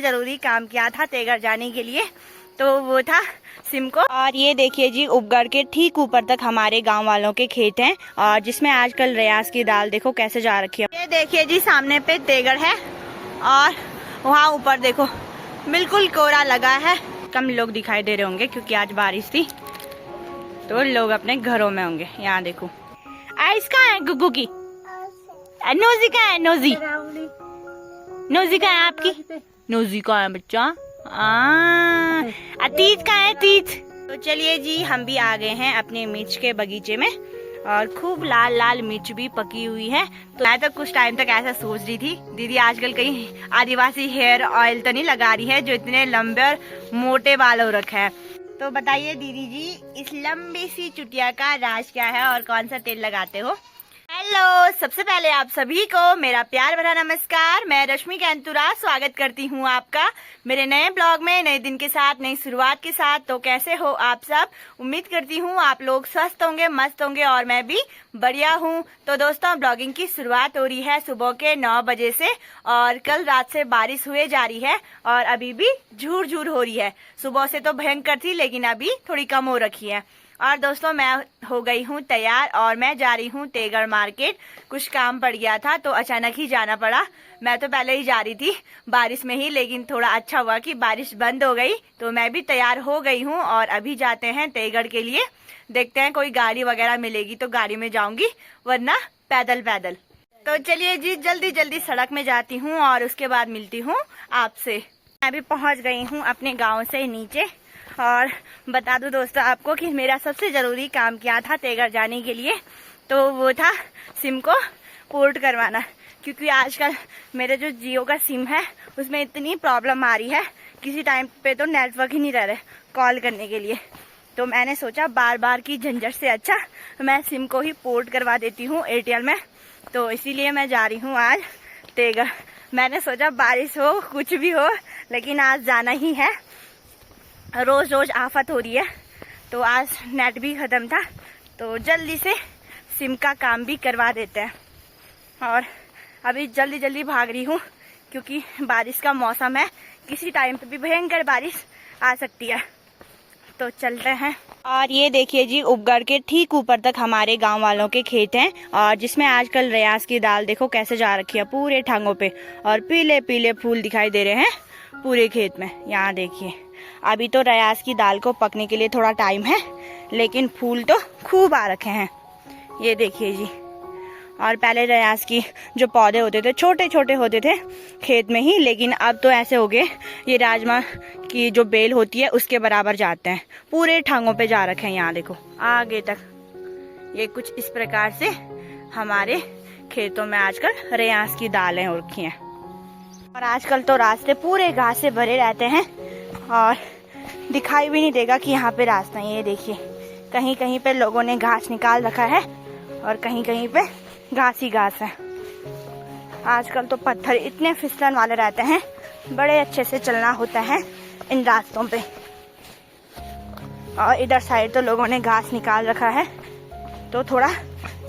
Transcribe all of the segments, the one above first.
ज़रूरी काम किया था तेघड़ जाने के लिए, तो वो था सिम को। और ये देखिए जी, उपगढ़ के ठीक ऊपर तक हमारे गांव वालों के खेत हैं और जिसमें आजकल रियाज की दाल देखो कैसे जा रखी है। ये देखिए जी, सामने पे तेघड़ है और वहाँ ऊपर देखो बिल्कुल कोहरा लगा है। कम लोग दिखाई दे रहे होंगे क्योंकि आज बारिश थी, तो लोग अपने घरों में होंगे। यहाँ देखो आइस कहाँ है गुग्गू की, नोजी कहाँ है, नोजी नोजी कहाँ है आपकी, नोजी कहाँ है बच्चा, तीज कहाँ है, तीज। तो चलिए जी, हम भी आ गए हैं अपने मिर्च के बगीचे में और खूब लाल लाल मिर्च भी पकी हुई है। तो मैं तो कुछ टाइम तक ऐसा सोच रही थी, दीदी आजकल कहीं आदिवासी हेयर ऑयल तो नहीं लगा रही है जो इतने लंबे और मोटे बाल हो रखे हैं। तो बताइए दीदी जी, इस लंबी सी चुटिया का राज क्या है और कौन सा तेल लगाते हो। हेलो, सबसे पहले आप सभी को मेरा प्यार भरा नमस्कार। मैं रश्मि कैंतुरा स्वागत करती हूँ आपका मेरे नए ब्लॉग में, नए दिन के साथ, नई शुरुआत के साथ। तो कैसे हो आप सब, उम्मीद करती हूँ आप लोग स्वस्थ होंगे, मस्त होंगे और मैं भी बढ़िया हूँ। तो दोस्तों, ब्लॉगिंग की शुरुआत हो रही है सुबह के 9 बजे से और कल रात से बारिश हुए जा रही है और अभी भी झूर झूर हो रही है। सुबह से तो भयंकर थी लेकिन अभी थोड़ी कम हो रखी है। और दोस्तों, मैं हो गई हूँ तैयार और मैं जा रही हूँ तेघड़ मार्केट। कुछ काम पड़ गया था तो अचानक ही जाना पड़ा। मैं तो पहले ही जा रही थी बारिश में ही, लेकिन थोड़ा अच्छा हुआ कि बारिश बंद हो गई तो मैं भी तैयार हो गई हूँ और अभी जाते हैं तेघड़ के लिए। देखते हैं कोई गाड़ी वगैरह मिलेगी तो गाड़ी में जाऊंगी, वरना पैदल पैदल। तो चलिए जी, जल्दी जल्दी सड़क में जाती हूँ और उसके बाद मिलती हूँ आपसे। मैं भी पहुँच गई हूँ अपने गाँव से नीचे और बता दूं दोस्तों आपको कि मेरा सबसे ज़रूरी काम किया था तेघड़ जाने के लिए, तो वो था सिम को पोर्ट करवाना। क्योंकि आजकल मेरे जो जियो का सिम है उसमें इतनी प्रॉब्लम आ रही है, किसी टाइम पे तो नेटवर्क ही नहीं रह रहे कॉल करने के लिए। तो मैंने सोचा बार बार की झंझट से अच्छा मैं सिम को ही पोर्ट करवा देती हूँ एयरटेल में। तो इसीलिए मैं जा रही हूँ आज तेघड़। मैंने सोचा बारिश हो कुछ भी हो लेकिन आज जाना ही है, रोज रोज आफत हो रही है। तो आज नेट भी ख़त्म था तो जल्दी से सिम का काम भी करवा देते हैं। और अभी जल्दी जल्दी भाग रही हूँ क्योंकि बारिश का मौसम है, किसी टाइम पे भी भयंकर बारिश आ सकती है। तो चलते हैं। और ये देखिए जी, उपगढ़ के ठीक ऊपर तक हमारे गांव वालों के खेत हैं और जिसमें आजकल रियाज की दाल देखो कैसे जा रखी है पूरे टांगों पे और पीले पीले फूल दिखाई दे रहे हैं पूरे खेत में। यहाँ देखिए, अभी तो रियाज की दाल को पकने के लिए थोड़ा टाइम है लेकिन फूल तो खूब आ रखे हैं। ये देखिए जी, और पहले रियाज की जो पौधे होते थे छोटे छोटे होते थे खेत में ही, लेकिन अब तो ऐसे हो गए ये राजमा की जो बेल होती है उसके बराबर जाते हैं, पूरे ठांगों पे जा रखे हैं। यहाँ देखो आगे तक ये कुछ इस प्रकार से हमारे खेतों में आजकल रियाज की दालें हो रखी हैं। और आजकल तो रास्ते पूरे घास से भरे रहते हैं और दिखाई भी नहीं देगा कि यहाँ पे रास्ता है। ये देखिए, कहीं कहीं पे लोगों ने घास निकाल रखा है और कहीं कहीं पे घास ही घास है। आजकल तो पत्थर इतने फिसलन वाले रहते हैं, बड़े अच्छे से चलना होता है इन रास्तों पे। और इधर साइड तो लोगों ने घास निकाल रखा है तो थोड़ा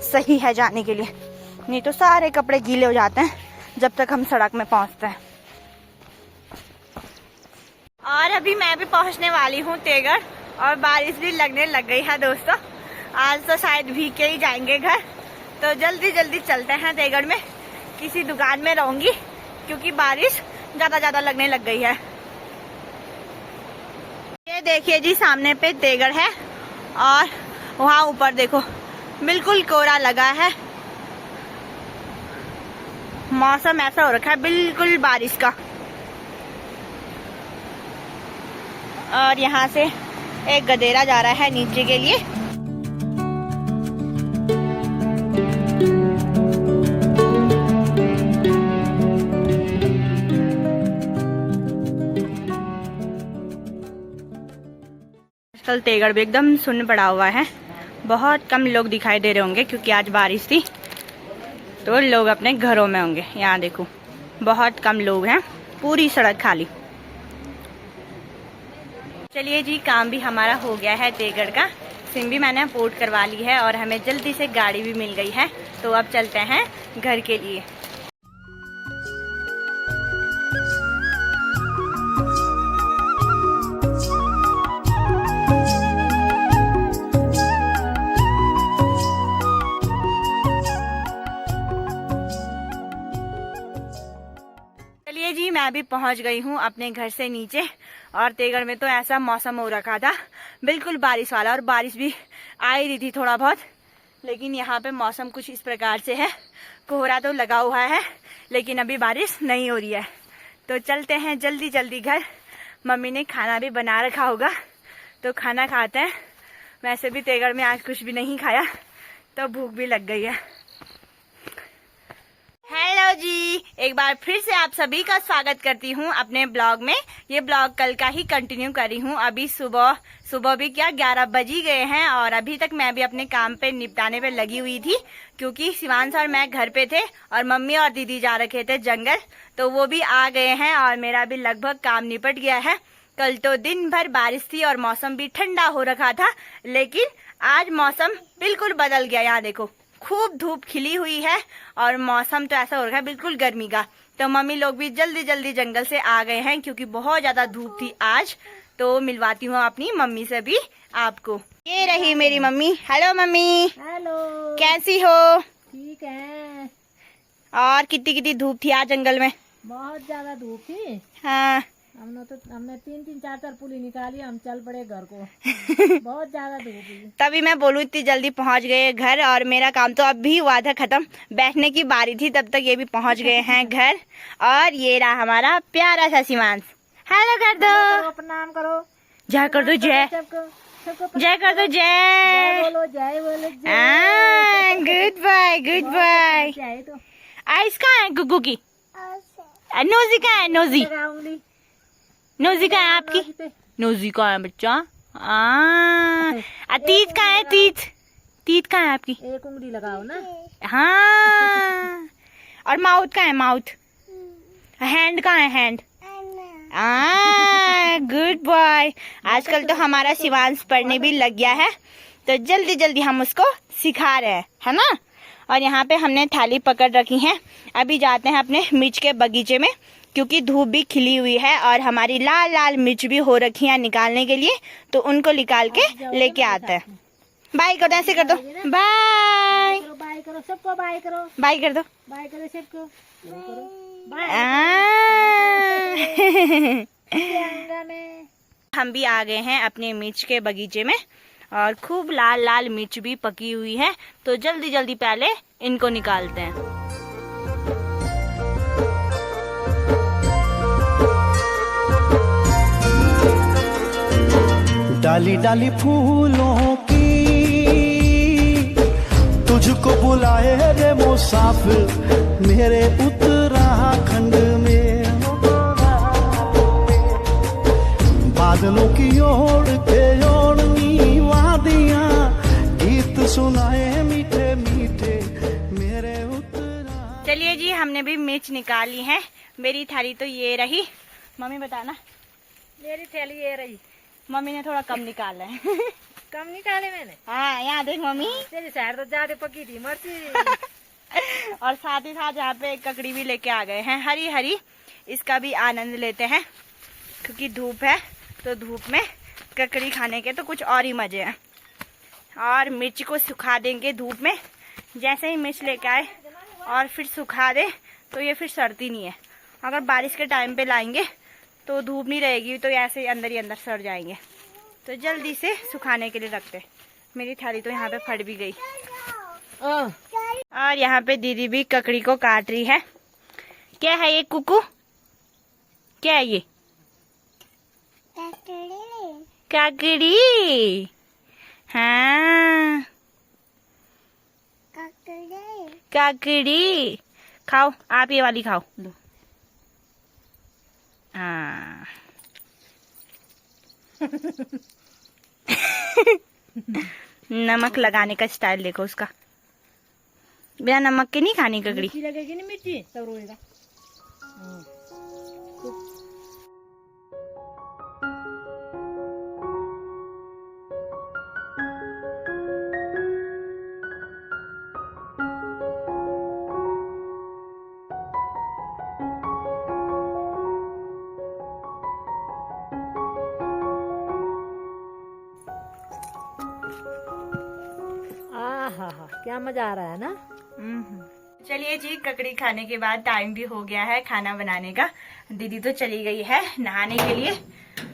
सही है जाने के लिए, नहीं तो सारे कपड़े गीले हो जाते हैं जब तक हम सड़क में पहुंचते हैं। और अभी मैं भी पहुंचने वाली हूँ तेघड़ और बारिश भी लगने लग गई है दोस्तों। आज तो शायद भीग के ही जाएंगे घर, तो जल्दी जल्दी चलते हैं तेघड़ में। किसी दुकान में रहूंगी क्योंकि बारिश ज्यादा लगने लग गई है। ये देखिए जी, सामने पे तेघड़ है और वहाँ ऊपर देखो बिल्कुल कोहरा लगा है। मौसम ऐसा हो रखा है बिल्कुल बारिश का। और यहाँ से एक गधेरा जा रहा है नीचे के लिए। आजकल तेघड़ भी एकदम सुन्न पड़ा हुआ है, बहुत कम लोग दिखाई दे रहे होंगे क्योंकि आज बारिश थी तो लोग अपने घरों में होंगे। यहाँ देखो बहुत कम लोग हैं, पूरी सड़क खाली। चलिए जी, काम भी हमारा हो गया है तेघड़ का। सिम भी मैंने पोर्ट करवा ली है और हमें जल्दी से गाड़ी भी मिल गई है, तो अब चलते हैं घर के लिए। पहुंच गई हूं अपने घर से नीचे। और तेगड़ में तो ऐसा मौसम हो रखा था, बिल्कुल बारिश वाला, और बारिश भी आ ही रही थी थोड़ा बहुत। लेकिन यहाँ पे मौसम कुछ इस प्रकार से है, कोहरा तो लगा हुआ है लेकिन अभी बारिश नहीं हो रही है। तो चलते हैं जल्दी जल्दी घर। मम्मी ने खाना भी बना रखा होगा तो खाना खाते हैं। वैसे भी तेगड़ में आज कुछ भी नहीं खाया तो भूख भी लग गई है। हेलो जी, एक बार फिर से आप सभी का स्वागत करती हूँ अपने ब्लॉग में। ये ब्लॉग कल का ही कंटिन्यू करी हूँ। अभी सुबह भी क्या 11 बज ही गए हैं और अभी तक मैं भी अपने काम पे निपटाने पे लगी हुई थी, क्योंकि शिवांश और मैं घर पे थे और मम्मी और दीदी जा रखे थे जंगल, तो वो भी आ गए हैं और मेरा भी लगभग काम निपट गया है। कल तो दिन भर बारिश थी और मौसम भी ठंडा हो रखा था, लेकिन आज मौसम बिल्कुल बदल गया। यहाँ देखो, खूब धूप खिली हुई है और मौसम तो ऐसा हो रहा है बिल्कुल गर्मी का। तो मम्मी लोग भी जल्दी जल्दी जंगल से आ गए हैं क्योंकि बहुत ज्यादा धूप थी आज। तो मिलवाती हूँ अपनी मम्मी से भी आपको। ये रही मेरी मम्मी। Hello mummy. हेलो, कैसी हो? ठीक है। और कितनी कितनी धूप थी आज जंगल में? बहुत ज्यादा धूप थी। हाँ, हमने तीन चार पुली निकाली, हम चल पड़े घर को। बहुत ज्यादा धूप थी। तभी मैं बोलूँ इतनी जल्दी पहुंच गए घर, और मेरा काम तो अब भी हुआ था खत्म, बैठने की बारी थी तब तक ये भी पहुंच गए हैं घर। और ये रहा हमारा प्यारा सा शिवांश। हेलो कर दो, प्रणाम करो, जय कर दो, जय जय कर दो, जय बोलो, जय बोलो, गुड बाय, गुड बाय। तो आइस कहाँ है गुग्गू की? नोजी कहाँ है? नोजी नोजी कहाँ है आपकी? नोजी कहाँ है बच्चा? तीत कहाँ है? तीत कहाँ है आपकी? एक उंगली लगाओ ना। हाँ, और माउथ कहाँ है? माउथ, हैंड कहाँ है? Hand, good boy. आजकल तो हमारा शिवांश पढ़ने भी लग गया है, तो जल्दी जल्दी हम उसको सिखा रहे हैं, है ना। और यहाँ पे हमने थाली पकड़ रखी है। अभी जाते हैं अपने मिर्च के बगीचे में, क्योंकि धूप भी खिली हुई है और हमारी लाल लाल मिर्च भी हो रखी है निकालने के लिए, तो उनको निकाल के लेके आते हैं। बाय कर दो, ऐसे कर दो, बाय बाय करो सबको, बाय करो, बाय कर दो, बाय करो सबको, हम भी आ गए हैं अपने मिर्च के बगीचे में और खूब लाल लाल मिर्च भी पकी हुई है, तो जल्दी जल्दी पहले इनको निकालते हैं। डाली डाली फूलों की तुझको बुलाए रे मुसाफिर मेरे उत्तराखंड में। बादलों की ओर के ओढ़नी वादियां गीत सुनाए मीठे मीठे मेरे उत्तराखंड। चलिए जी, हमने भी मिर्च निकाली है। मेरी थाली तो ये रही। मम्मी बताना। मेरी थैली ये रही। मम्मी ने थोड़ा कम निकाला है। कम निकाले मैंने। हाँ, यहाँ देख मम्मी। तेरी साइड तो ज्यादा पकी थी मिर्ची। और साथ ही साथ यहाँ पे एक ककड़ी भी लेके आ गए हैं, हरी हरी। इसका भी आनंद लेते हैं, क्योंकि धूप है तो धूप में ककड़ी खाने के तो कुछ और ही मजे हैं। और मिर्च को सुखा देंगे धूप में। जैसे ही मिर्च लेके आए और फिर सुखा दे तो ये फिर सड़ती नहीं है। अगर बारिश के टाइम पे लाएंगे तो धूप नहीं रहेगी, तो ऐसे ही अंदर सड़ जाएंगे। तो जल्दी से सुखाने के लिए रखते। मेरी थाली तो यहाँ पे फट भी गई। और यहाँ पे दीदी भी ककड़ी को काट रही है। क्या है ये कुकू? क्या है ये? ककड़ी। हाँ, ककड़ी खाओ। आप ये वाली खाओ। लो। हाँ। नमक लगाने का स्टाइल देखो उसका। बिना नमक के नहीं खानी ककड़ी। मिर्ची लगेगी ना, मिर्ची तब रोएगा। क्या मजा आ रहा है ना। चलिए जी, ककड़ी खाने के बाद टाइम भी हो गया है खाना बनाने का। दीदी तो चली गई है नहाने के लिए,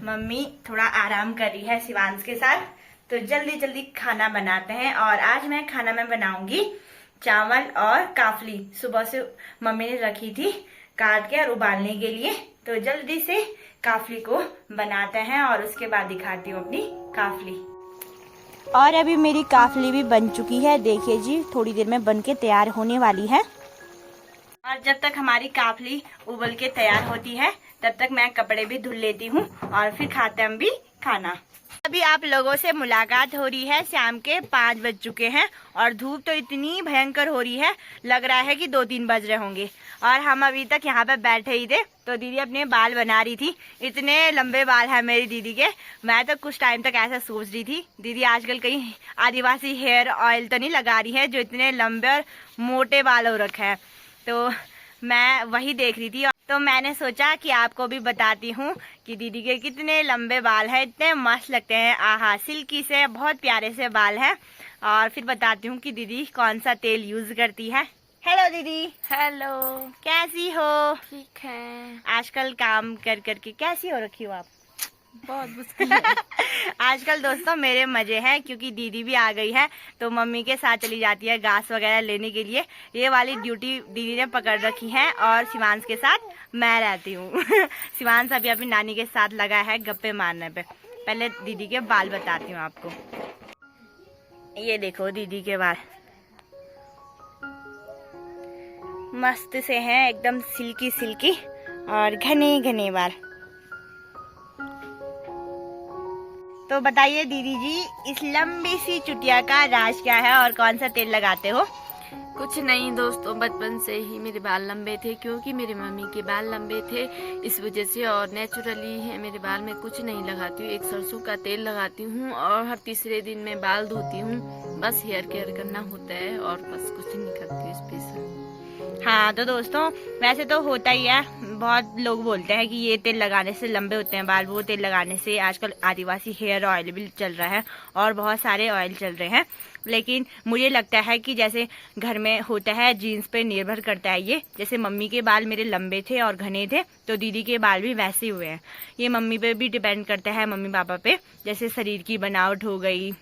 मम्मी थोड़ा आराम कर रही है शिवांश के साथ। तो जल्दी जल्दी खाना बनाते हैं। और आज मैं खाना में बनाऊंगी चावल और काफली। सुबह से मम्मी ने रखी थी काट के और उबालने के लिए। तो जल्दी से काफली को बनाते हैं और उसके बाद दिखाती हूँ अपनी काफली। और अभी मेरी काफली भी बन चुकी है, देखिए जी, थोड़ी देर में बन के तैयार होने वाली है। और जब तक हमारी काफली उबल के तैयार होती है तब तक मैं कपड़े भी धुल लेती हूँ और फिर खाते हम भी खाना। अभी आप लोगों से मुलाकात हो रही है, शाम के 5 बज चुके हैं और धूप तो इतनी भयंकर हो रही है, लग रहा है कि 2-3 बज रहे होंगे। और हम अभी तक यहाँ पे बैठे ही थे तो दीदी अपने बाल बना रही थी। इतने लंबे बाल हैं मेरी दीदी के। मैं तो कुछ टाइम तक ऐसा सोच रही थी दीदी आजकल कहीं आदिवासी हेयर ऑयल तो नहीं लगा रही है जो इतने लंबे और मोटे बाल हो रखे हैं। तो मैं वही देख रही थी, तो मैंने सोचा कि आपको भी बताती हूँ कि दीदी के कितने लंबे बाल हैं, इतने मस्त लगते हैं। आहा, सिल्की से बहुत प्यारे से बाल हैं। और फिर बताती हूँ कि दीदी कौन सा तेल यूज करती है। हेलो दीदी। हेलो, कैसी हो? ठीक है। आजकल काम कर करके कैसी हो रखी हो आप? बहुत मुश्किल है। आजकल दोस्तों मेरे मजे हैं क्योंकि दीदी भी आ गई है तो मम्मी के साथ चली जाती है घास वगैरह लेने के लिए। ये वाली ड्यूटी दीदी ने पकड़ रखी है और शिवांश के साथ मैं रहती हूँ। शिवांश अभी अपनी नानी के साथ लगा है गप्पे मारने पे। पहले दीदी के बाल बताती हूँ आपको। ये देखो दीदी के बाल मस्त से हैं, एकदम सिल्की सिल्की और घने घने बाल। तो बताइए दीदी जी, इस लंबी सी चुटिया का राज क्या है और कौन सा तेल लगाते हो? कुछ नहीं दोस्तों, बचपन से ही मेरे बाल लंबे थे क्योंकि मेरी मम्मी के बाल लंबे थे, इस वजह से। और नेचुरली है मेरे बाल में कुछ नहीं लगाती हूँ। एक सरसों का तेल लगाती हूँ और हर तीसरे दिन में बाल धोती हूँ। बस हेयर केयर करना होता है और बस कुछ नहीं करती हूँ स्पेशल। हाँ तो दोस्तों वैसे तो होता ही है, बहुत लोग बोलते हैं कि ये तेल लगाने से लंबे होते हैं बाल, वो तेल लगाने से। आजकल आदिवासी हेयर ऑयल भी चल रहा है और बहुत सारे ऑयल चल रहे हैं। लेकिन मुझे लगता है कि जैसे घर में होता है जीन्स पे निर्भर करता है ये। जैसे मम्मी के बाल मेरे लंबे थे और घने थे तो दीदी के बाल भी वैसे ही हुए हैं। ये मम्मी पे भी डिपेंड करता है, मम्मी पापा पे। जैसे शरीर की बनावट हो गई,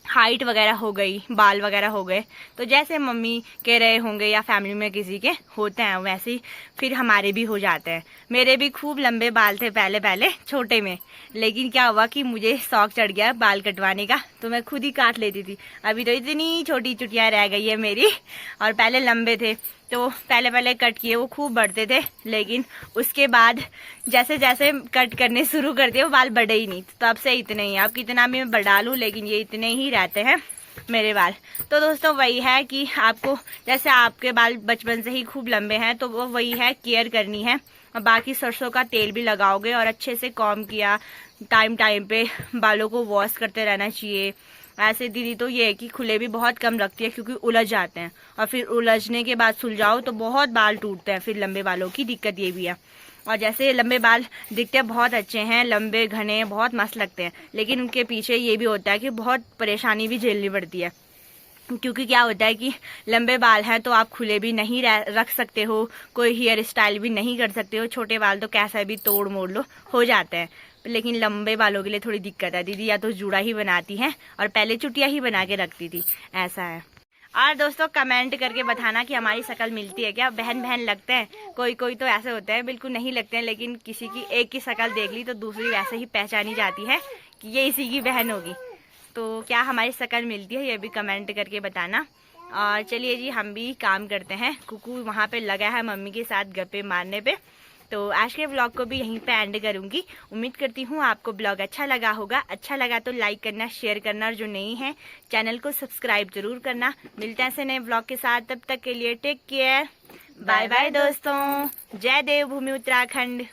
हाइट वगैरह हो गई, बाल वगैरह हो गए, तो जैसे मम्मी के रहे होंगे या फैमिली में किसी के होते हैं वैसे ही फिर हमारे भी हो जाते हैं। मेरे भी खूब लंबे बाल थे पहले पहले छोटे में, लेकिन क्या हुआ कि मुझे शौक चढ़ गया बाल कटवाने का तो मैं खुद ही काट लेती थी। अभी तो इतनी छोटी चुटियां रह गई है मेरी, और पहले लंबे थे तो पहले पहले कट किए वो खूब बढ़ते थे, लेकिन उसके बाद जैसे जैसे कट करने शुरू कर दिए वो बाल बढ़े ही नहीं। तो अब से इतने ही, अब कितना भी मैं बढ़ा लूँ लेकिन ये इतने ही रहते हैं मेरे बाल। तो दोस्तों वही है कि आपको जैसे आपके बाल बचपन से ही खूब लंबे हैं तो वो वही है, केयर करनी है। और बाकी सरसों का तेल भी लगाओगे और अच्छे से कॉम किया, टाइम टाइम पे बालों को वॉश करते रहना चाहिए। ऐसे दीदी तो ये है कि खुले भी बहुत कम रखती है क्योंकि उलझ जाते हैं, और फिर उलझने के बाद सुलझाओ तो बहुत बाल टूटते हैं। फिर लंबे बालों की दिक्कत ये भी है। और जैसे लंबे बाल दिखते बहुत अच्छे हैं, लंबे घने बहुत मस्त लगते हैं, लेकिन उनके पीछे ये भी होता है कि बहुत परेशानी भी झेलनी पड़ती है। क्योंकि क्या होता है कि लंबे बाल हैं तो आप खुले भी नहीं रख सकते हो, कोई हेयर स्टाइल भी नहीं कर सकते हो। छोटे बाल तो कैसा भी तोड़ मोड़ लो हो जाते हैं, लेकिन लंबे बालों के लिए थोड़ी दिक्कत है। दीदी या तो जूड़ा ही बनाती है और पहले चुटिया ही बना के रखती थी, ऐसा है। और दोस्तों कमेंट करके बताना कि हमारी शक्ल मिलती है क्या, बहन बहन लगते हैं। कोई कोई तो ऐसे होते हैं बिल्कुल नहीं लगते हैं, लेकिन किसी की एक की शक्ल देख ली तो दूसरी वैसे ही पहचानी जाती है कि ये इसी की बहन होगी। तो क्या हमारी शक्ल मिलती है ये भी कमेंट करके बताना। और चलिए जी हम भी काम करते हैं। कुकू वहाँ पे लगा है मम्मी के साथ गप्पे मारने पे। तो आज के ब्लॉग को भी यहीं पे एंड करूंगी। उम्मीद करती हूँ आपको ब्लॉग अच्छा लगा होगा। अच्छा लगा तो लाइक करना, शेयर करना, और जो नहीं है चैनल को सब्सक्राइब जरूर करना। मिलते हैं ऐसे नए ब्लॉग के साथ, तब तक के लिए टेक केयर, बाय बाय दोस्तों। जय देवभूमि उत्तराखंड।